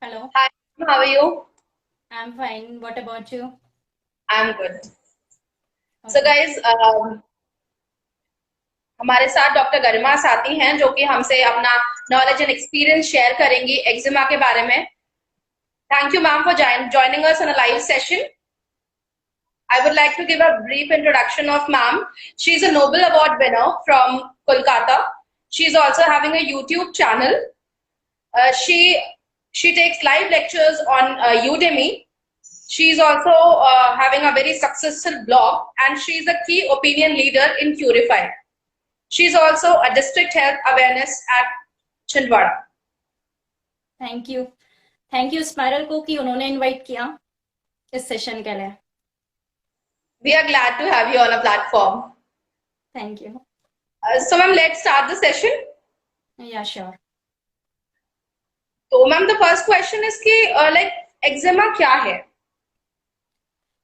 Hello, Hi, how are you? I'm fine. What about you? I'm good. So Okay. guys, हमारे साथ doctor गरिमा साथी हैं जो कि हमसे अपना नॉलेज एंड एक्सपीरियंस शेयर करेंगी एक्जिमा के बारे में. Thank you ma'am for joining us on a live session. I would like to give a brief introduction of ma'am. She is a Nobel Award winner from Kolkata. She is also having a YouTube channel. Uh, she she takes live lectures on Udemy. She is also having a very successful blog, and she is a key opinion leader in Purify. She is also a district health awareness at Chhindwara. Thank you. Thank you spiral को कि उन्होंने invite किया इस session के लिए. We are glad to have you on a platform. Thank you. So, ma'am, let's start the session. या sure. तो ma'am, the first question is कि like eczema क्या है?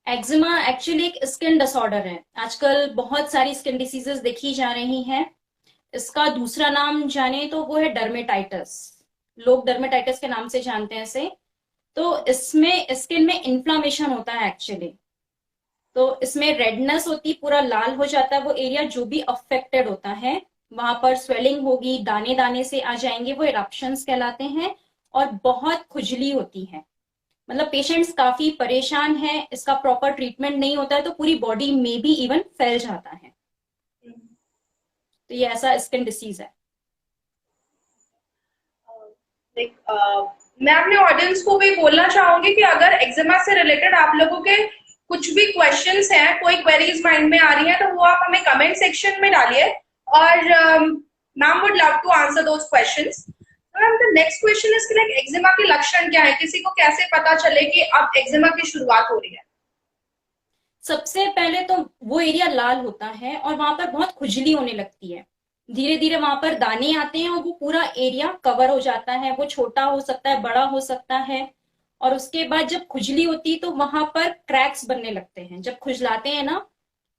एक्जिमा एक्चुअली एक स्किन डिसऑर्डर है. आजकल बहुत सारी स्किन डिसीजेस देखी जा रही हैं. इसका दूसरा नाम जाने तो वो है डर्मेटाइटिस. लोग डर्मेटाइटिस के नाम से जानते हैं इसे. तो इसमें स्किन में इन्फ्लामेशन होता है एक्चुअली. तो इसमें रेडनेस होती, पूरा लाल हो जाता है वो एरिया जो भी अफेक्टेड होता है. वहां पर स्वेलिंग होगी, दाने दाने से आ जाएंगे, वो इरप्शंस कहलाते हैं. और बहुत खुजली होती है. मतलब पेशेंट्स काफी परेशान हैं. इसका प्रॉपर ट्रीटमेंट नहीं होता है तो पूरी बॉडी में भी इवन फैल जाता है. तो ये ऐसा स्किन डिसीज है. Like, मैं अपने ऑडियंस को भी बोलना चाहूंगी कि अगर एक्जिमा से रिलेटेड आप लोगों के कुछ भी क्वेश्चंस हैं, कोई क्वेरीज माइंड में आ रही हैं, तो वो आप हमें कमेंट सेक्शन में डालिए और ma'am would love to answer those questions. Ma'am, the next question is कि लाइक एक्जिमा के लक्षण क्या है? किसी को कैसे पता चले कि अब एक्जिमा की शुरुआत हो रही है? सबसे पहले तो वो एरिया लाल होता है और वहां पर बहुत खुजली होने लगती है. धीरे धीरे वहां पर दाने आते हैं और वो पूरा एरिया कवर हो जाता है. वो छोटा हो सकता है, बड़ा हो सकता है. और उसके बाद जब खुजली होती है तो वहां पर क्रैक्स बनने लगते हैं. जब खुजलाते हैं ना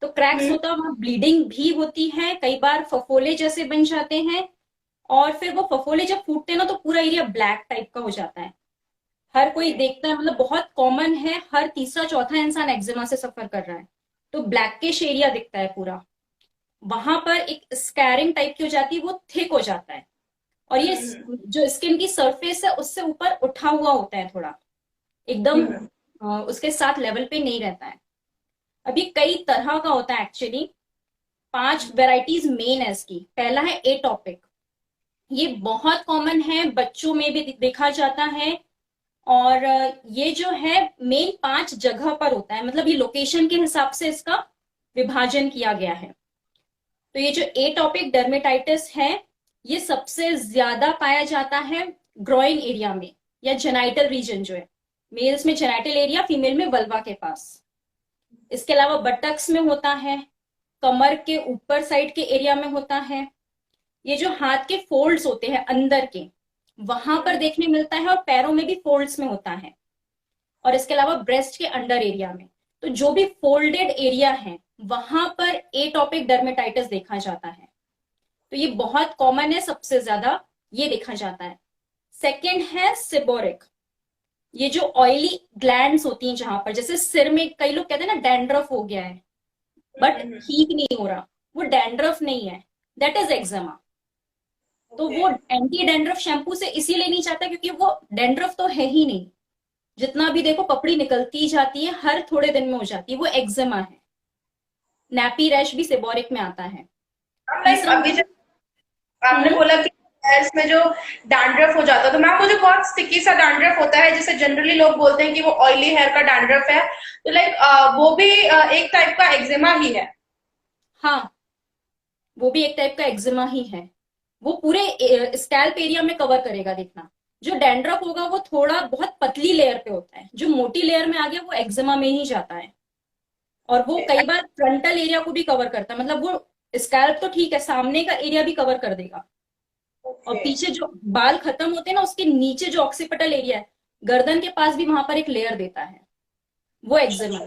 तो क्रैक्स होता है, वहां ब्लीडिंग भी होती है. कई बार फफोले जैसे बन जाते हैं. और फिर वो फफोले जब फूटते हैं ना तो पूरा एरिया ब्लैक टाइप का हो जाता है. हर कोई देखता है, मतलब बहुत कॉमन है. हर तीसरा चौथा इंसान एक्जिमा से सफर कर रहा है. तो ब्लैकिश एरिया दिखता है पूरा. वहां पर एक स्कैरिंग टाइप की हो जाती है, वो थिक हो जाता है. और ये जो स्किन की सरफेस है उससे ऊपर उठा हुआ होता है थोड़ा, एकदम उसके साथ लेवल पे नहीं रहता है. अभी कई तरह का होता है एक्चुअली. 5 वेराइटीज मेन है इसकी. पहला है एटॉपिक. ये बहुत कॉमन है, बच्चों में भी देखा जाता है. और ये जो है मेन 5 जगह पर होता है. मतलब ये लोकेशन के हिसाब से इसका विभाजन किया गया है. तो ये जो एटॉपिक डर्मेटाइटिस है ये सबसे ज्यादा पाया जाता है ग्रोइन एरिया में, या जेनाइटल रीजन जो है. मेल्स में जेनाइटल एरिया, फीमेल में वल्वा के पास. इसके अलावा बटक्स में होता है, कमर के ऊपर साइड के एरिया में होता है. ये जो हाथ के फोल्ड्स होते हैं अंदर के, वहां पर देखने मिलता है. और पैरों में भी फोल्ड्स में होता है. और इसके अलावा ब्रेस्ट के अंडर एरिया में. तो जो भी फोल्डेड एरिया है वहां पर एटॉपिक डर्मेटाइटिस देखा जाता है. तो ये बहुत कॉमन है, सबसे ज्यादा ये देखा जाता है. सेकेंड है सिबोरिक. ये जो ऑयली ग्लैंड्स होती हैं जहां पर, जैसे सिर में कई लोग कहते हैं ना डैंड्रफ हो गया है बट ठीक नहीं हो रहा, वो डैंड्रफ नहीं है, दैट इज एक्जिमा. तो वो एंटी डैंड्रफ शैम्पू से इसीलिए नहीं चाहता क्योंकि वो डैंड्रफ तो है ही नहीं. जितना भी देखो पपड़ी निकलती जाती है, हर थोड़े दिन में हो जाती है, वो एक्जिमा है. नैपी रैश भी सिबोरिक में आता है. लाइक तीसरा अभी जब आपने बोला कि इसमें जो डैंड्रफ हो जाता है, तो मैम वो जो बहुत स्टिकी सा डैंड्रफ होता है जिसे जनरली लोग बोलते हैं कि वो ऑयली हेयर का डैंड्रफ है, तो लाइक वो भी एक टाइप का एक्जिमा ही है? हाँ, वो भी एक टाइप का एक्जिमा ही है. वो पूरे स्कैल्प एरिया में कवर करेगा. देखना, जो डैंड्रफ होगा वो थोड़ा बहुत पतली लेयर पे होता है, जो मोटी लेयर में आ गया वो एक्जिमा में ही जाता है. और वो कई बार फ्रंटल एरिया को भी कवर करता है. मतलब वो स्कैल्प तो ठीक है, सामने का एरिया भी कवर कर देगा. और पीछे जो बाल खत्म होते हैं ना उसके नीचे जो ऑक्सीपिटल एरिया है, गर्दन के पास भी वहां पर एक लेयर देता है. वो एक्जिमा है.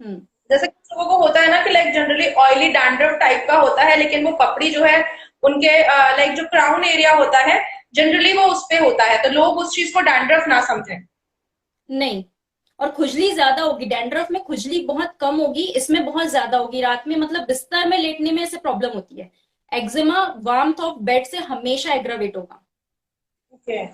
हम्म. जैसे कुछ लोगों को होता है ना कि like generally oily dandruff type का होता है, लेकिन वो पपड़ी जो है उनके लाइक जो क्राउन एरिया होता है जनरली वो उस पे होता है, तो लोग उस चीज को डैंड्रफ ना समझें। नहीं, और खुजली ज्यादा होगी, डैंड्रफ में खुजली बहुत कम होगी, इसमें बहुत ज्यादा होगी। रात में मतलब बिस्तर में लेटने में ऐसे प्रॉब्लम होती है। एक्जिमा वार्मथ ऑफ बेड से हमेशा एग्रावेट होगा। ओके।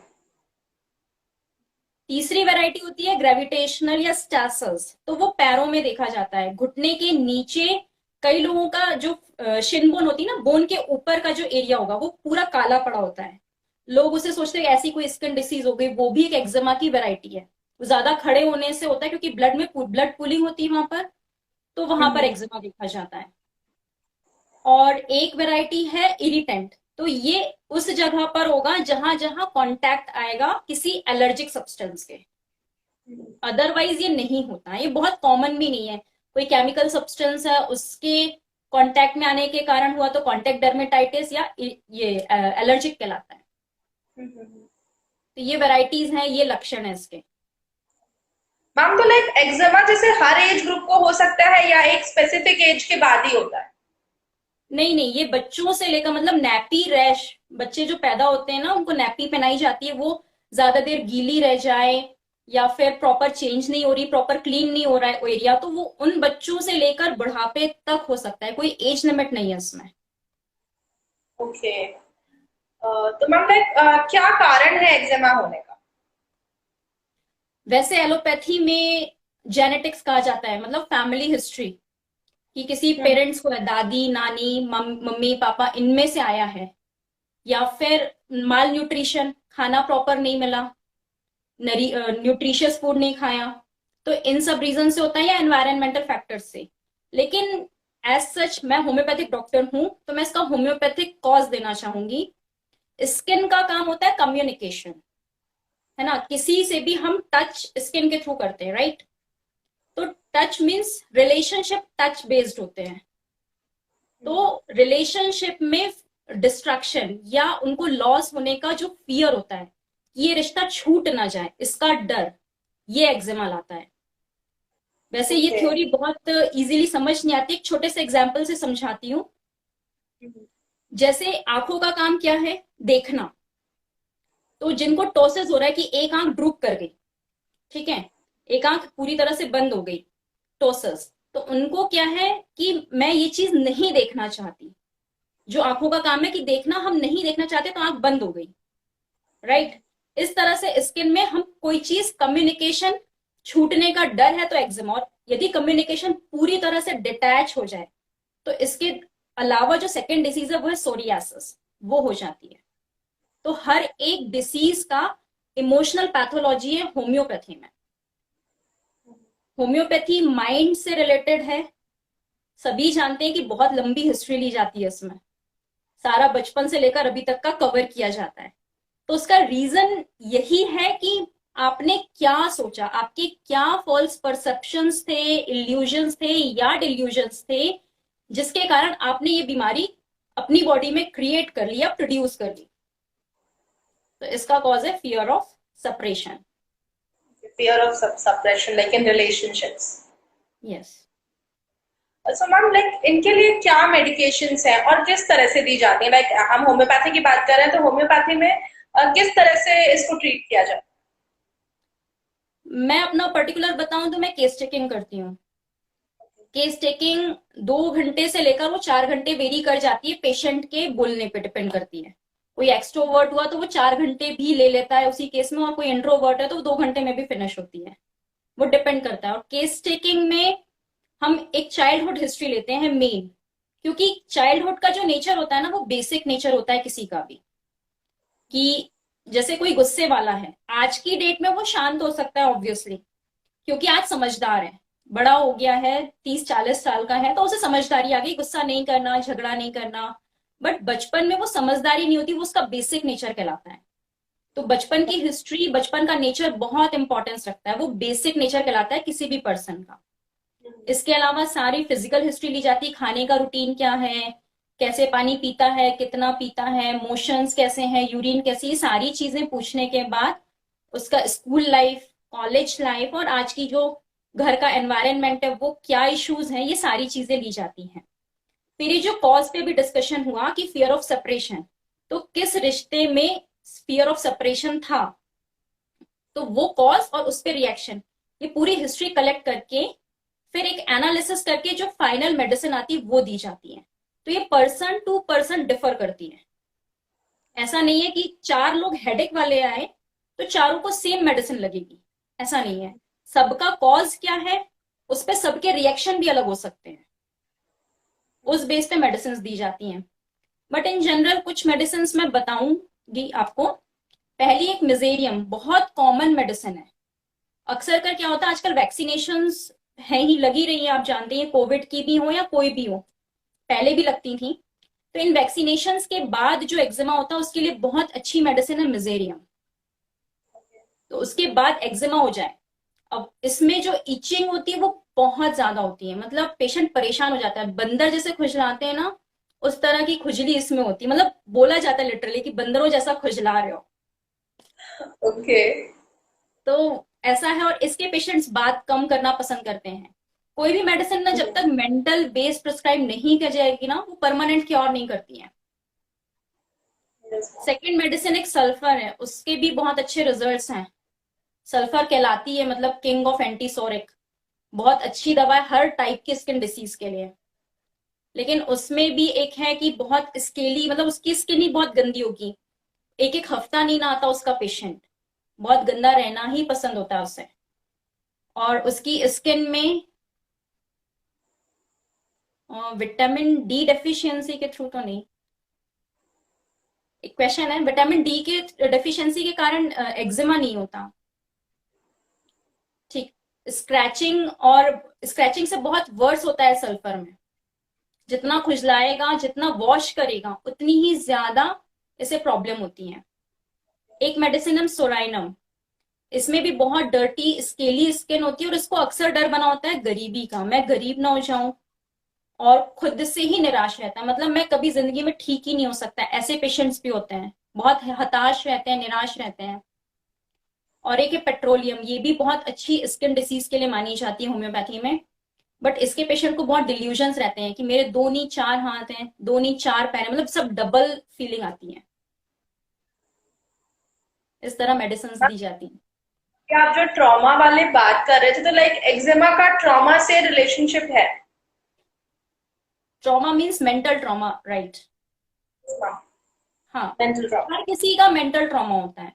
तीसरी वैरायटी होती है ग्रेविटेशनल या स्टैसल्स, तो वो पैरों में देखा जाता है, घुटने के नीचे। कई लोगों का जो शिन बोन होती है ना, बोन के ऊपर का जो एरिया होगा वो पूरा काला पड़ा होता है। लोग उसे सोचते हैं ऐसी कोई स्किन डिसीज हो गई, वो भी एक एक्जिमा की वैरायटी है। वो ज्यादा खड़े होने से होता है क्योंकि ब्लड पुलिंग होती है वहां पर, तो वहां पर एक्जिमा देखा जाता है। और एक वैरायटी है इरिटेंट, तो ये उस जगह पर होगा जहां जहां कांटेक्ट आएगा किसी एलर्जिक सब्सटेंस के। अदरवाइज ये नहीं होता, ये बहुत कॉमन भी नहीं है। कोई केमिकल सब्सटेंस है उसके कांटेक्ट में आने के कारण हुआ तो कांटेक्ट डर्मेटाइटिस या ये एलर्जिक कहलाता है। तो ये वैरायटीज हैं, ये लक्षण है इसके। मैम, तो लाइक एक्जिमा जैसे हर एज ग्रुप को हो सकता है या एक स्पेसिफिक एज के बाद ही होता है? नहीं नहीं, ये बच्चों से लेकर मतलब नैपी रैश, बच्चे जो पैदा होते हैं ना उनको नैपी पहनाई जाती है, वो ज्यादा देर गीली रह जाए या फिर प्रॉपर चेंज नहीं हो रही, प्रॉपर क्लीन नहीं हो रहा है एरिया, तो वो उन बच्चों से लेकर बुढ़ापे तक हो सकता है, कोई एज लिमिट नहीं है इसमें। ओके। तो मैम लाइक क्या कारण है एक्जिमा होने का? वैसे एलोपैथी में जेनेटिक्स कहा जाता है, मतलब फैमिली हिस्ट्री, कि किसी पेरेंट्स को है, दादी नानी मम्मी पापा इनमें से आया है, या फिर माल न्यूट्रिशन, खाना प्रॉपर नहीं मिला, न्यूट्रिशियस फूड नहीं खाया, तो इन सब रीजन से होता है, या एनवायरमेंटल फैक्टर्स से। लेकिन एज सच मैं होम्योपैथिक डॉक्टर हूं, तो मैं इसका होम्योपैथिक कॉज देना चाहूंगी। स्किन का काम होता है कम्युनिकेशन, है ना, किसी से भी हम टच स्किन के थ्रू करते हैं, राइट। तो touch means relationship touch based होते हैं। तो रिलेशनशिप में डिस्ट्रक्शन या उनको लॉस होने का जो फियर होता है, ये रिश्ता छूट ना जाए, इसका डर, ये एक्जिमा लाता है। वैसे ये ओके। थ्योरी बहुत इजीली समझ नहीं आती, एक छोटे से एग्जाम्पल से समझाती हूँ। जैसे आंखों का काम क्या है, देखना। तो जिनको टॉसिस हो रहा है कि एक आंख ड्रूप कर गई, ठीक है, एक आंख पूरी तरह से बंद हो गई, टॉसिस, तो उनको क्या है कि मैं ये चीज नहीं देखना चाहती। जो आंखों का काम है कि देखना, हम नहीं देखना चाहते तो आंख बंद हो गई, राइट। इस तरह से स्किन में हम कोई चीज कम्युनिकेशन छूटने का डर है तो एक्जिमा, और यदि कम्युनिकेशन पूरी तरह से डिटैच हो जाए तो इसके अलावा जो सेकेंड डिसीज है वो है सोरियासिस, वो हो जाती है। तो हर एक डिसीज का इमोशनल पैथोलॉजी है होम्योपैथी में। होम्योपैथी माइंड से रिलेटेड है, सभी जानते हैं कि बहुत लंबी हिस्ट्री ली जाती है इसमें, सारा बचपन से लेकर अभी तक का कवर किया जाता है। तो उसका रीजन यही है कि आपने क्या सोचा, आपके क्या फॉल्स परसेप्शंस थे, इल्यूजन्स थे या डिल्यूजन्स थे, जिसके कारण आपने ये बीमारी अपनी बॉडी में क्रिएट कर ली या प्रोड्यूस कर ली। तो इसका कॉज है fear of separation. Fear of suppression like in relationships. Yes. So ma'am, like इनके लिए क्या मेडिकेशंस हैं और किस तरह से दी जाती है? लाइक हम होम्योपैथी की बात कर रहे हैं, तो होम्योपैथी में किस तरह से इसको ट्रीट किया जाए? मैं अपना पर्टिकुलर बताऊं तो मैं केस टेकिंग करती हूँ। केस टेकिंग 2 घंटे से लेकर वो 4 घंटे वेरी कर जाती है, पेशेंट के बोलने पे डिपेंड करती है। कोई एक्सट्रोवर्ट हुआ तो वो 4 घंटे भी ले लेता है उसी केस में, और कोई इंट्रोवर्ट है तो वो 2 घंटे में भी फिनिश होती है, वो डिपेंड करता है। और केस टेकिंग में हम एक चाइल्डहुड हिस्ट्री लेते हैं मेन, क्योंकि चाइल्डहुड का जो नेचर होता है ना, वो बेसिक नेचर होता है किसी का भी, कि जैसे कोई गुस्से वाला है, आज की डेट में वो शांत हो सकता है ऑब्वियसली, क्योंकि आज समझदार है, बड़ा हो गया है, 30-40 साल का है, तो उसे समझदारी आ गई, गुस्सा नहीं करना, झगड़ा नहीं करना। बट बचपन में वो समझदारी नहीं होती, वो उसका बेसिक नेचर कहलाता है। तो बचपन की हिस्ट्री, बचपन का नेचर बहुत इंपॉर्टेंस रखता है, वो बेसिक नेचर कहलाता है किसी भी पर्सन का। इसके अलावा सारी फिजिकल हिस्ट्री ली जाती है, खाने का रूटीन क्या है, कैसे पानी पीता है, कितना पीता है, मोशंस कैसे हैं, यूरिन कैसी, ये सारी चीजें पूछने के बाद उसका स्कूल लाइफ, कॉलेज लाइफ, और आज की जो घर का एनवायरनमेंट है वो क्या इश्यूज हैं, ये सारी चीजें ली जाती हैं। फिर ये जो कॉज पे भी डिस्कशन हुआ कि फियर ऑफ सेपरेशन, तो किस रिश्ते में फियर ऑफ सेपरेशन था, तो वो कॉज और उस पर रिएक्शन, ये पूरी हिस्ट्री कलेक्ट करके फिर एक एनालिसिस करके जो फाइनल मेडिसिन आती है वो दी जाती है। तो ये पर्सन टू पर्सन डिफर करती है। ऐसा नहीं है कि 4 लोग हेडेक वाले आए तो चारों को सेम मेडिसिन लगेगी, ऐसा नहीं है। सबका कॉज क्या है, उस पर सबके रिएक्शन भी अलग हो सकते हैं, उस बेस पे मेडिसिन दी जाती हैं। बट इन जनरल कुछ मेडिसिन मैं बताऊंगी आपको। पहली एक मिजेरियम, बहुत कॉमन मेडिसिन है। अक्सर कर क्या होता है, आजकल वैक्सीनेशन है ही, लगी रही है, आप जानते हैं, कोविड की भी हो या कोई भी हो, पहले भी लगती थी। तो इन वैक्सीनेशन के बाद जो एक्जिमा होता है उसके लिए बहुत अच्छी मेडिसिन है मिजेरियम। तो उसके बाद एक्जिमा हो जाए, अब इसमें जो इचिंग होती है वो बहुत ज्यादा होती है, मतलब पेशेंट परेशान हो जाता है, बंदर जैसे खुजलाते हैं ना, उस तरह की खुजली इसमें होती है, मतलब बोला जाता है लिटरली कि बंदरों जैसा खुजला रहे हो। ओके। तो ऐसा है, और इसके पेशेंट्स बात कम करना पसंद करते हैं। कोई भी मेडिसिन ना जब तक मेंटल बेस प्रिस्क्राइब नहीं कर जाएगी ना, वो परमानेंट क्योर नहीं करती है। सेकेंड मेडिसिन एक सल्फर है, उसके भी बहुत अच्छे रिजल्ट्स हैं। सल्फर कहलाती है मतलब किंग ऑफ एंटीसोरिक, बहुत अच्छी दवा है हर टाइप की स्किन डिसीज के लिए। लेकिन उसमें भी एक है कि बहुत स्केली, मतलब उसकी स्किन ही बहुत गंदी होगी, एक एक हफ्ता नहीं नहाता उसका पेशेंट, बहुत गंदा रहना ही पसंद होता है उसे। और उसकी स्किन में विटामिन डी डेफिशिएंसी के थ्रू तो नहीं, एक क्वेश्चन है, विटामिन डी के डेफिशिएंसी के कारण एक्जिमा नहीं होता। ठीक, स्क्रैचिंग, और स्क्रैचिंग से बहुत वर्स होता है सल्फर में, जितना खुजलाएगा जितना वॉश करेगा उतनी ही ज्यादा इसे प्रॉब्लम होती है। एक मेडिसिन है सोराइनम, इसमें भी बहुत डर्टी स्केली स्किन होती है, और इसको अक्सर डर बना होता है गरीबी का, मैं गरीब ना हो जाऊं, और खुद से ही निराश रहता है, मतलब मैं कभी जिंदगी में ठीक ही नहीं हो सकता, ऐसे पेशेंट्स भी होते हैं, बहुत हताश रहते हैं, निराश रहते हैं। और एक है पेट्रोलियम, ये भी बहुत अच्छी स्किन डिसीज के लिए मानी जाती है होम्योपैथी में। बट इसके पेशेंट को बहुत डिल्यूजन्स रहते हैं कि मेरे 2 नहीं 4 हाथ हैं, 2 नहीं 4 पैर हैं, मतलब सब डबल फीलिंग आती है। इस तरह मेडिसिन दी जाती हैं। क्या आप जो ट्रॉमा वाले बात कर रहे थे, तो लाइक एक्जिमा का ट्रॉमा से रिलेशनशिप है? Trauma means mental trauma, right. हाँ, मेंटल ट्रॉमा। हर किसी का मेंटल ट्रॉमा होता है,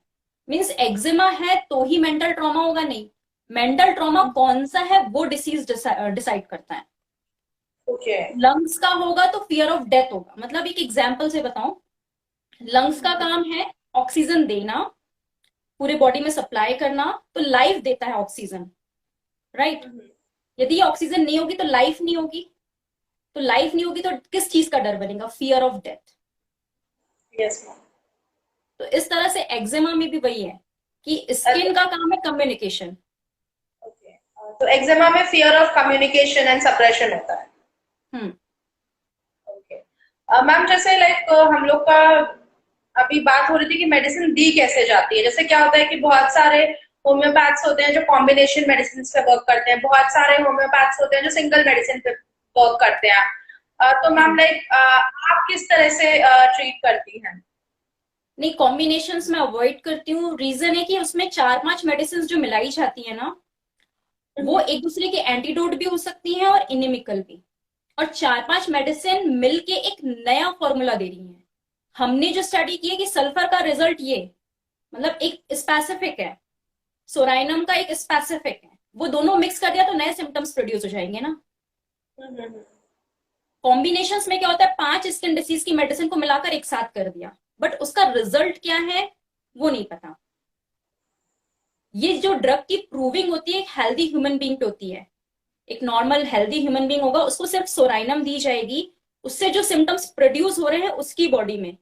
मीन्स एक्जिमा है तो ही मेंटल ट्रॉमा होगा, नहीं। मेंटल ट्रॉमा कौन सा है वो डिसीज डिसाइड करता है। ओके। लंग्स का होगा तो फियर ऑफ डेथ होगा, मतलब एक एग्जांपल से बताऊं, लंग्स का काम है ऑक्सीजन देना, पूरे बॉडी में सप्लाई करना, तो लाइफ देता है ऑक्सीजन, राइट। यदि ऑक्सीजन नहीं होगी तो लाइफ नहीं होगी, तो लाइफ नहीं होगी तो किस चीज का डर बनेगा, fear of death. Yes ma'am. तो इस तरह से एक्जिमा में भी वही है कि स्किन का काम है कम्युनिकेशन। ओके, तो एक्जिमा में fear of communication and suppression होता है। हम्म। ओके मैम, जैसे लाइक हम लोग का अभी बात हो रही थी कि मेडिसिन दी कैसे जाती है। जैसे क्या होता है कि बहुत सारे होम्योपैथ्स होते हैं जो कॉम्बिनेशन मेडिसिन पे वर्क करते हैं, बहुत सारे होम्योपैथ्स होते हैं जो सिंगल मेडिसिन पे वर्क करते हैं। तो मैम लाइक आप किस तरह से ट्रीट करती हैं? नहीं, कॉम्बिनेशंस में अवॉइड करती हूँ, रीजन है कि उसमें 4-5 मेडिसिन जो मिलाई जाती है ना, वो एक दूसरे के एंटीडोट भी हो सकती हैं और इनिमिकल भी, और 4-5 मेडिसिन मिलके एक नया फॉर्मूला दे रही है। हमने जो स्टडी की है कि सल्फर का रिजल्ट ये, मतलब एक स्पेसिफिक है, सोराइनम का एक स्पेसिफिक है, वो दोनों मिक्स कर दिया तो नए सिम्टम्स प्रोड्यूस हो जाएंगे ना। कॉम्बिनेशंस में क्या होता है, 5 स्किन डिसीज की मेडिसिन को मिलाकर एक साथ कर दिया, बट उसका रिजल्ट क्या है वो नहीं पता। ये जो ड्रग की प्रूविंग होती है एक हेल्दी ह्यूमन बींग पे होती है, एक नॉर्मल हेल्दी ह्यूमन बींग होगा, उसको सिर्फ सोराइनम दी जाएगी, उससे जो सिम्टम्स प्रोड्यूस हो रहे हैं उसकी बॉडी में,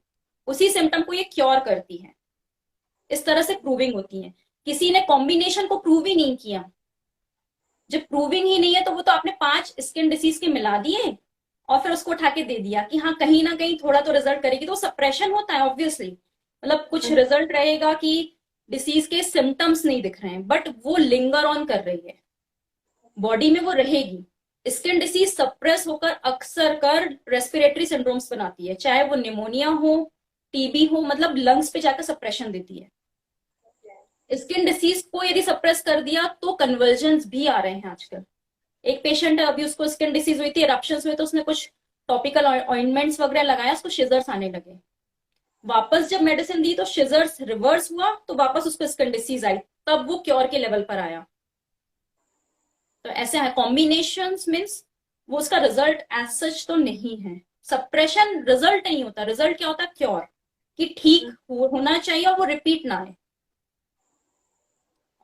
उसी सिम्टम को ये क्योर करती है। इस तरह से प्रूविंग होती है। किसी ने कॉम्बिनेशन को प्रूव ही नहीं किया, जब प्रूविंग ही नहीं है तो वो तो आपने 5 स्किन डिसीज के मिला दिए और फिर उसको उठा के दे दिया कि हाँ कहीं ना कहीं थोड़ा तो रिजल्ट करेगी, तो सप्रेशन होता है ऑब्वियसली, मतलब कुछ रिजल्ट रहेगा कि डिसीज के सिम्टम्स नहीं दिख रहे हैं बट वो लिंगर ऑन कर रही है, बॉडी में वो रहेगी। स्किन डिसीज सप्रेस होकर अक्सर कर रेस्पिरेटरी सिंड्रोम्स बनाती है, चाहे वो निमोनिया हो टीबी हो, मतलब लंग्स पे जाकर सप्रेशन देती है। स्किन डिसीज को यदि सप्रेस कर दिया तो कन्वर्जन भी आ रहे हैं आजकल। एक पेशेंट है, अभी उसको स्किन डिसीज हुई थी, इरप्शंस हुए, तो उसने कुछ टॉपिकल ऑइंटमेंट्स वगैरह लगाया, उसको शिजर्स आने लगे। वापस जब मेडिसिन दी तो शिजर्स रिवर्स हुआ, तो वापस उसको स्किन डिसीज आई, तब वो क्योर के लेवल पर आया। तो ऐसे है कॉम्बिनेशन, मीन्स वो उसका रिजल्ट एज सच तो नहीं है। सप्रेशन रिजल्ट नहीं होता, रिजल्ट क्या होता है, क्योर, कि ठीक होना चाहिए और वो रिपीट ना आए।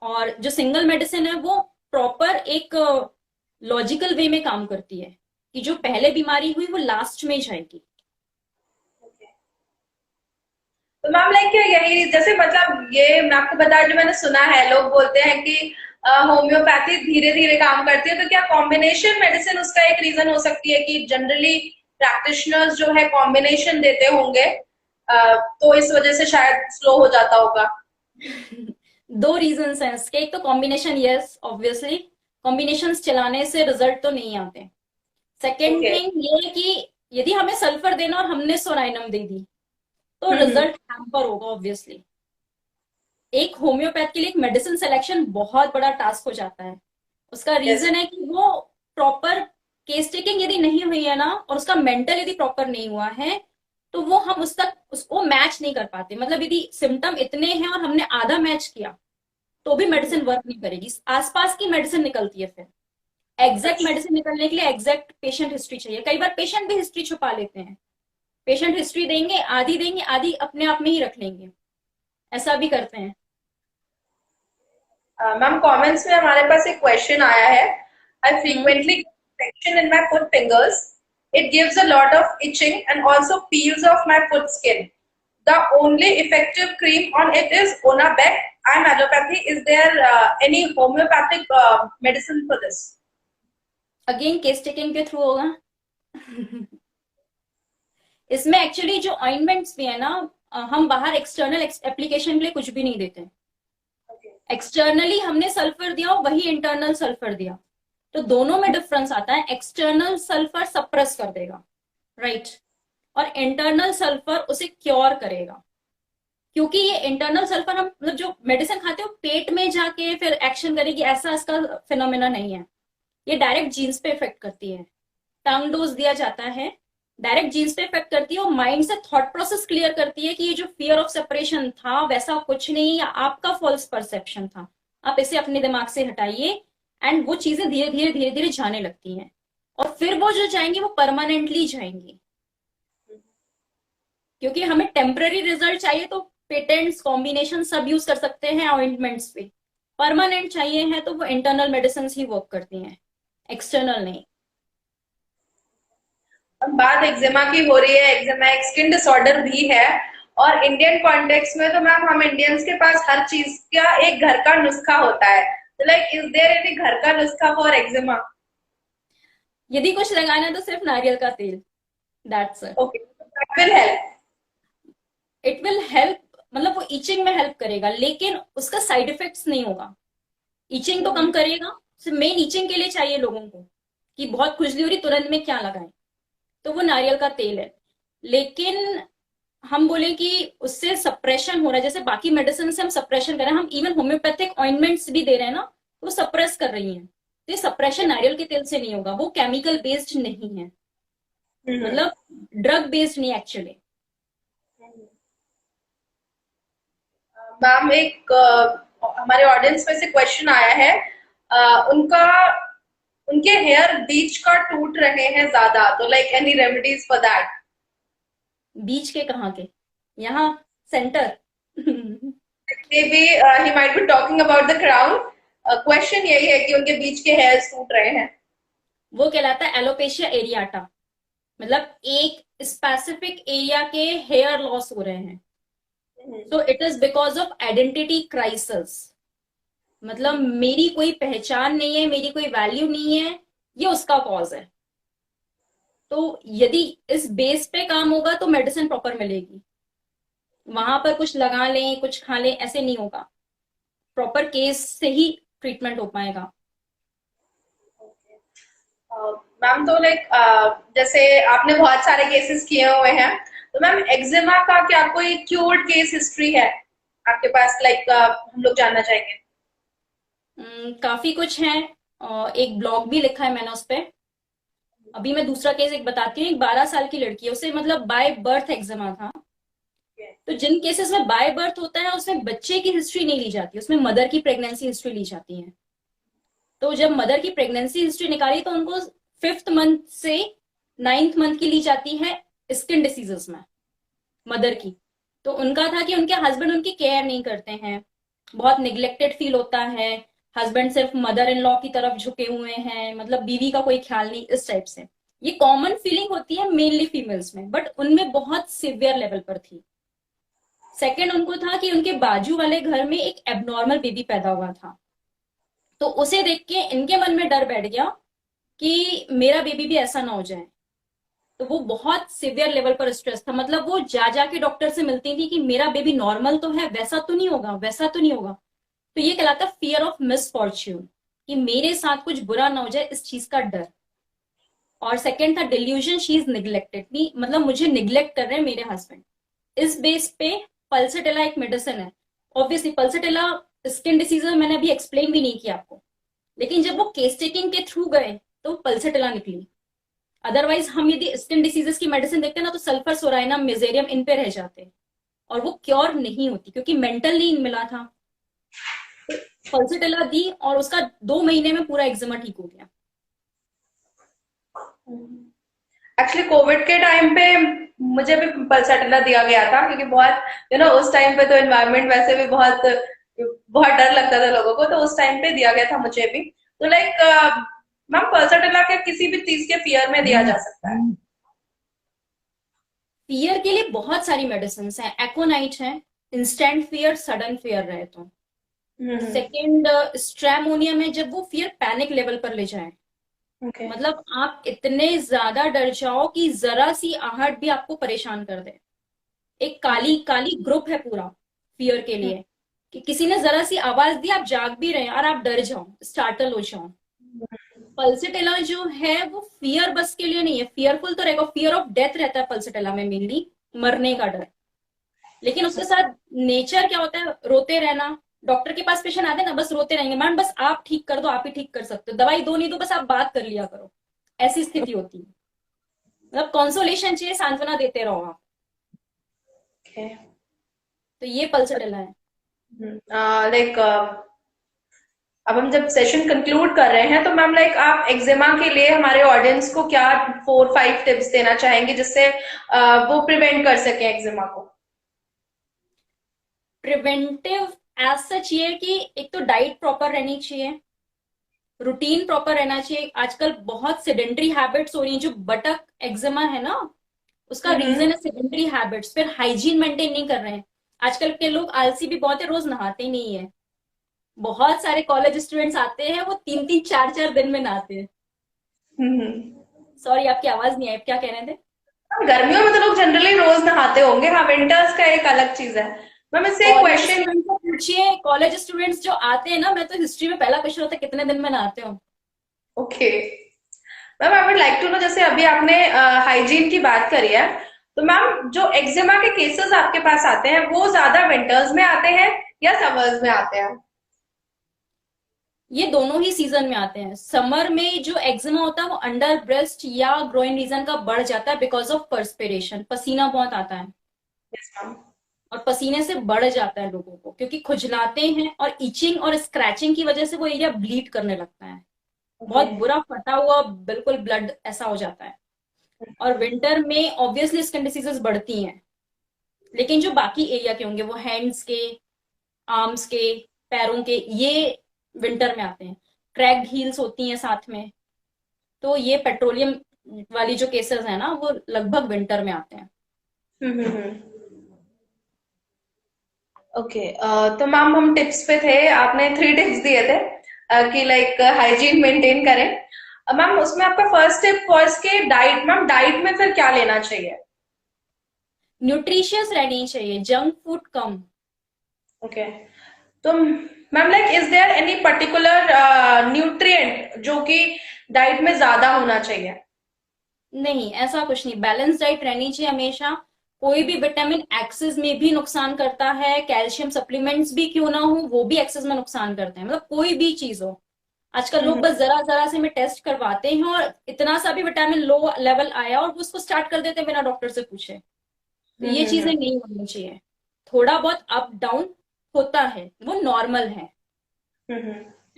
और जो सिंगल मेडिसिन है वो प्रॉपर एक लॉजिकल वे में काम करती है, कि जो पहले बीमारी हुई वो लास्ट में जाएगी। तो मैम लाइक यही जैसे मतलब ये मैं आपको बता जो मैंने सुना है लोग बोलते हैं कि होम्योपैथी धीरे धीरे काम करती है, तो क्या कॉम्बिनेशन मेडिसिन उसका एक रीजन हो सकती है कि जनरली प्रैक्टिशनर्स जो है कॉम्बिनेशन देते होंगे, तो इस वजह से शायद स्लो हो जाता होगा। दो रीजंस हैं इसके। एक तो कॉम्बिनेशन, यस ऑब्वियसली कॉम्बिनेशन चलाने से रिजल्ट तो नहीं आते। Second okay. थिंग ये है कि यदि हमें सल्फर देना और हमने सोनाइनम दे दी तो हम्म। रिजल्ट हैम्पर होगा ऑब्वियसली। एक होम्योपैथ के लिए एक मेडिसिन सिलेक्शन बहुत बड़ा टास्क हो जाता है। उसका यस। रीजन है कि वो प्रॉपर केस टेकिंग यदि नहीं हुई है ना, और उसका मेंटल यदि प्रॉपर नहीं हुआ है, तो वो हम उस तक उसको मैच नहीं कर पाते। मतलब यदि सिम्टम इतने हैं और हमने आधा मैच किया तो भी मेडिसिन वर्क नहीं करेगी, आसपास की मेडिसिन निकलती है फिर। एग्जैक्ट अच्छा। मेडिसिन निकलने के लिए एग्जैक्ट पेशेंट हिस्ट्री चाहिए। कई बार पेशेंट भी हिस्ट्री छुपा लेते हैं, पेशेंट हिस्ट्री देंगे आधी अपने आप में ही रख लेंगे, ऐसा भी करते हैं। मैम कमेंट्स में हमारे पास एक क्वेश्चन आया है। I hmm. Frequently infection in my foot fingers. It gives a lot of itching and also peels off my foot skin. The only effective cream on it is Onabec. I'm allopathy. Is there any homeopathic medicine for this? Again case taking के through होगा। इसमें actually जो ointments भी है ना, हम बाहर external application के लिए कुछ भी नहीं देते। Okay. एक्सटर्नली हमने सल्फर दिया और वही इंटरनल सल्फर दिया, तो दोनों में डिफरेंस आता है। एक्सटर्नल सल्फर सप्रेस कर देगा, राइट, और इंटरनल सल्फर उसे क्योर करेगा। क्योंकि ये इंटरनल सल्फर हम मतलब जो मेडिसिन खाते हो पेट में जाके फिर एक्शन करेगी, ऐसा इसका फिनोमेना नहीं है। ये डायरेक्ट जीन्स पे इफेक्ट करती है। टंग डोज दिया जाता है, डायरेक्ट जीन्स पे इफेक्ट करती है और माइंड से थॉट प्रोसेस क्लियर करती है कि ये जो फियर ऑफ सेपरेशन था वैसा कुछ नहीं, या आपका फॉल्स परसेप्शन था, आप इसे अपने दिमाग से हटाइए। एंड वो चीजें धीरे धीरे धीरे धीरे जाने लगती हैं, और फिर वो जो जाएंगी वो परमानेंटली जाएंगी। क्योंकि हमें टेम्पररी रिजल्ट चाहिए तो पेटेंट्स कॉम्बिनेशन सब यूज कर सकते हैं ऑइंटमेंट्स पे। परमानेंट चाहिए है तो वो इंटरनल मेडिसिन ही वर्क करती हैं, एक्सटर्नल नहीं। अब बात एक्जिमा की हो रही है, एक्जिमा एक स्किन डिसऑर्डर भी है, और इंडियन कॉन्टेक्स्ट में तो मैम हम इंडियंस के पास हर चीज का एक घर का नुस्खा होता है। तो लाइक इज देयर एनी घर का नुस्खा फॉर एक्जिमा? यदि कुछ लगाना है तो सिर्फ नारियल का तेल, that's it. Okay, that will help. It will help, मतलब वो इचिंग में हेल्प करेगा, लेकिन उसका साइड इफेक्ट्स नहीं होगा। इचिंग तो कम करेगा, सिर्फ मेन इचिंग के लिए चाहिए लोगों को कि बहुत खुजली हो रही तुरंत में क्या लगाएं, तो वो नारियल का तेल है। लेकिन हम बोले कि उससे सप्रेशन हो रहा है, जैसे बाकी मेडिसिन से हम सप्रेशन कर रहे हैं, हम इवन होम्योपैथिक ऑइंटमेंट्स भी दे रहे हैं ना, तो सप्रेस कर रही हैं। तो ये सप्रेशन नारियल के तेल से नहीं होगा, वो केमिकल बेस्ड नहीं है, मतलब ड्रग बेस्ड नहीं एक्चुअली। मैम एक हमारे ऑडियंस में से क्वेश्चन आया है। उनका उनके हेयर बीच का टूट रहे हैं ज्यादा, तो like any remedies for that? बीच के कहाँ के, यहाँ center. Maybe he might be talking about the crown. Question यही है कि उनके बीच के हेयर्स टूट रहे हैं। वो कहलाता है एलोपेशिया एरियाटा, मतलब एक स्पेसिफिक एरिया के हेयर लॉस हो रहे हैं। तो it is because of identity crisis, मतलब मेरी कोई पहचान नहीं है, मेरी कोई वैल्यू नहीं है, ये उसका कॉज है। तो यदि इस बेस पे काम होगा तो मेडिसिन प्रॉपर मिलेगी। वहां पर कुछ लगा लें कुछ खा लें ऐसे नहीं होगा, प्रॉपर केस से ही ट्रीटमेंट हो पाएगा। मैम तो लाइक जैसे आपने बहुत सारे केसेस किए हुए हैं, तो मैम एक्जिमा का क्या कोई क्योर्ड केस हिस्ट्री है आपके पास, लाइक हम लोग जानना चाहेंगे। काफी कुछ है। एक ब्लॉग भी लिखा है मैंने उस पे। अभी मैं दूसरा केस एक बताती हूँ। एक 12 साल की लड़की है, उसे मतलब बाय बर्थ एक्जिमा था। तो जिन केसेस में बाय बर्थ होता है उसमें बच्चे की हिस्ट्री नहीं ली जाती, उसमें मदर की प्रेगनेंसी हिस्ट्री ली जाती है। तो जब मदर की प्रेगनेंसी हिस्ट्री निकाली तो उनको 5th मंथ से 9th मंथ की ली जाती है स्किन डिसीजेस में, मदर की। तो उनका था कि उनके हस्बैंड उनकी केयर नहीं करते हैं, बहुत निग्लेक्टेड फील होता है। हस्बैंड सिर्फ मदर इन लॉ की तरफ झुके हुए हैं, मतलब बीवी का कोई ख्याल नहीं, इस टाइप से। ये कॉमन फीलिंग होती है मेनली फीमेल्स में, बट उनमें बहुत सिवियर लेवल पर थी। सेकंड, उनको था कि उनके बाजू वाले घर में एक एबनॉर्मल बेबी पैदा हुआ था। तो उसे देख के इनके मन में डर बैठ गया कि मेरा बेबी भी ऐसा ना हो जाए। तो वो बहुत सिवियर लेवल पर स्ट्रेस था, मतलब वो जा जाके डॉक्टर से मिलती थी कि मेरा बेबी नॉर्मल तो है, वैसा तो नहीं होगा, वैसा तो नहीं होगा। तो ये कहलाता फियर ऑफ मिसफॉर्च्यून, कि मेरे साथ कुछ बुरा ना हो जाए, इस चीज का डर। और सेकंड था डिल्यूजन, शी इज निग्लेक्टेड मी, मतलब मुझे निग्लेक्ट कर रहे हैं मेरे हस्बैंड। इस बेस पे पल्सटेला एक मेडिसिन है। ऑब्वियसली पल्सटेला स्किन डिसीज है, मैंने अभी एक्सप्लेन भी नहीं किया आपको। लेकिन जब वो केस टेकिंग के थ्रू गए तो पल्सटेला निकली। अदरवाइज हम यदि स्किन डिसीजेस की मेडिसिन देखते हैं ना, तो सल्फर, सोराइनम, मेजेरियम इन पे रह जाते हैं और वो क्योर नहीं होती, क्योंकि मेंटल नीड मिला था। पल्सटेला दी और उसका 2 महीने में पूरा एक्जिमा ठीक हो गया। एक्चुअली कोविड के टाइम पे मुझे भी पल्सैटिला दिया गया था, क्योंकि बहुत उस टाइम पे तो एनवायरनमेंट वैसे भी बहुत बहुत डर लगता था लोगों को, तो उस टाइम पे दिया गया था मुझे भी। तो लाइक मैम पल्सैटिला के किसी भी चीज के फियर में दिया जा सकता है? फियर के लिए बहुत सारी मेडिसिन हैं। एकोनाइट है, इंस्टेंट फियर, सडन फियर रहे तो। हम्म। सेकेंड स्ट्रेमोनियम है, जब वो फियर पैनिक लेवल पर ले जाए, ओके। मतलब आप इतने ज्यादा डर जाओ कि जरा सी आहट भी आपको परेशान कर दे। एक काली काली ग्रुप है पूरा फियर के लिए, कि किसी ने जरा सी आवाज दी, आप जाग भी रहे हैं और आप डर जाओ, स्टार्टल हो जाओ। पल्सिटेला जो है वो फियर बस के लिए नहीं है, फियरफुल तो रहेगा, फियर ऑफ डेथ रहता है पल्सिटेला में मेनली, मरने का डर। लेकिन उसके साथ नेचर क्या होता है, रोते रहना। डॉक्टर के पास पेशेंट आते हैं ना, बस रोते रहेंगे, मैम बस आप ठीक कर दो, आप ही ठीक कर सकते हो, दवाई दो नहीं दो, बस आप बात कर लिया करो। ऐसी स्थिति होती है, मतलब कॉन्सोलेशन चाहिए, सांत्वना देते रहो आप। ओके। तो ये पल्सटेला है। लाइक अब हम जब सेशन कंक्लूड कर रहे हैं, तो मैम लाइक आप एक्जिमा के लिए हमारे ऑडियंस को क्या 4-5 टिप्स देना चाहेंगे, जिससे वो प्रिवेंट कर सके एक्जिमा को? प्रिवेंटिव एज सच ये है कि एक तो डाइट प्रॉपर रहनी चाहिए, रूटीन प्रॉपर रहना चाहिए। आजकल बहुत सेडेंटरी हैबिट्स हो रही हैं, जो बटक एक्जिमा है ना, उसका हम्म। रीजन है सेडेंटरी हैबिट्स। फिर हाइजीन मेंटेन नहीं कर रहे हैं। आजकल के लोग आलसी भी बहुत है, रोज नहाते ही नहीं है। बहुत सारे कॉलेज स्टूडेंट्स आते हैं, वो 3-3 4-4 दिन में नहाते हैं। हम्म। सॉरी आपकी आवाज नहीं आई, आप क्या कह रहे थे? गर्मियों में तो लोग जनरली रोज नहाते होंगे, हाँ विंटर्स का एक अलग चीज है। मैम इससे एक कॉलेज क्वेश्चन। स्टूडेंट्स को पूछिए, कॉलेज स्टूडेंट्स जो आते हैं ना, मैं तो हिस्ट्री में पहला क्वेश्चन होता है कितने दिन में नहाते हो। Okay ma'am, I would like to know, जैसे अभी आपने हाइजीन की बात करी है, तो मैम जो एक्जिमा के केसेस आपके पास आते हैं वो ज्यादा विंटर्स में आते हैं या समर्स में आते हैं? ये दोनों ही सीजन में आते हैं। समर में जो एक्जिमा होता है वो अंडर ब्रेस्ट या ग्रोइन रीजन का बढ़ जाता है बिकॉज ऑफ पर्सपिरेशन, पसीना बहुत आता है यस मैम। और पसीने से बढ़ जाता है लोगों को, क्योंकि खुजलाते हैं और इचिंग और स्क्रैचिंग की वजह से वो एरिया ब्लीड करने लगता है। ओके। बहुत बुरा फटा हुआ बिल्कुल ब्लड ऐसा हो जाता है। और विंटर में ऑब्वियसली स्किन डिसीजेस बढ़ती हैं। लेकिन जो बाकी एरिया के होंगे, वो हैंड्स के, आर्म्स के, पैरों के, ये विंटर में आते हैं। क्रैक्ड हील्स होती हैं साथ में। तो ये पेट्रोलियम वाली जो केसेस है ना, वो लगभग विंटर में आते हैं। ओके। तो मैम हम टिप्स पे थे, आपने 3 टिप्स दिए थे कि लाइक हाइजीन मेंटेन करें। मैम उसमें आपका फर्स्ट टिप वाज के डाइट। मैम डाइट में फिर क्या लेना चाहिए? न्यूट्रिशियस रहनी चाहिए, जंक फूड कम। ओके। तो ma'am like is there any particular nutrient जो कि डाइट में ज्यादा होना चाहिए? नहीं, ऐसा कुछ नहीं, बैलेंस डाइट रहनी चाहिए हमेशा। कोई भी विटामिन एक्सेस में भी नुकसान करता है, कैल्शियम सप्लीमेंट्स भी क्यों ना हो वो भी एक्सेस में नुकसान करते हैं, मतलब कोई भी चीज हो। आजकल लोग बस जरा जरा से में टेस्ट करवाते हैं और इतना सा भी विटामिन लो लेवल आया और वो उसको स्टार्ट कर देते हैं बिना डॉक्टर से पूछे। तो ये चीजें नहीं होनी चाहिए। थोड़ा बहुत अप डाउन होता है, वो नॉर्मल है।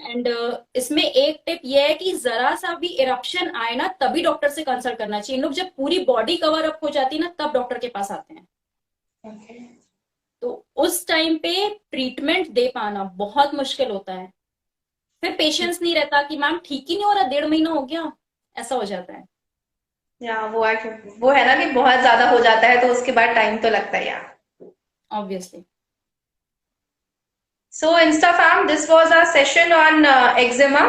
एंड इसमें एक टिप ये है कि जरा सा भी इरप्शन आए ना तभी डॉक्टर से कंसल्ट करना चाहिए। इन लोग जब पूरी बॉडी कवर अप हो जाती है ना तब डॉक्टर के पास आते हैं। तो उस टाइम पे ट्रीटमेंट दे पाना बहुत मुश्किल होता है। फिर पेशेंस नहीं रहता कि मैम ठीक ही नहीं हो रहा, 1.5 महीना हो गया, ऐसा हो जाता है। या वो है ना कि बहुत ज्यादा हो जाता है तो उसके बाद टाइम तो लगता है यार। Obviously. So InstaFam, this was our session on eczema.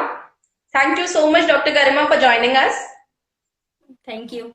Thank you so much, Dr. Garima, for joining us. Thank you.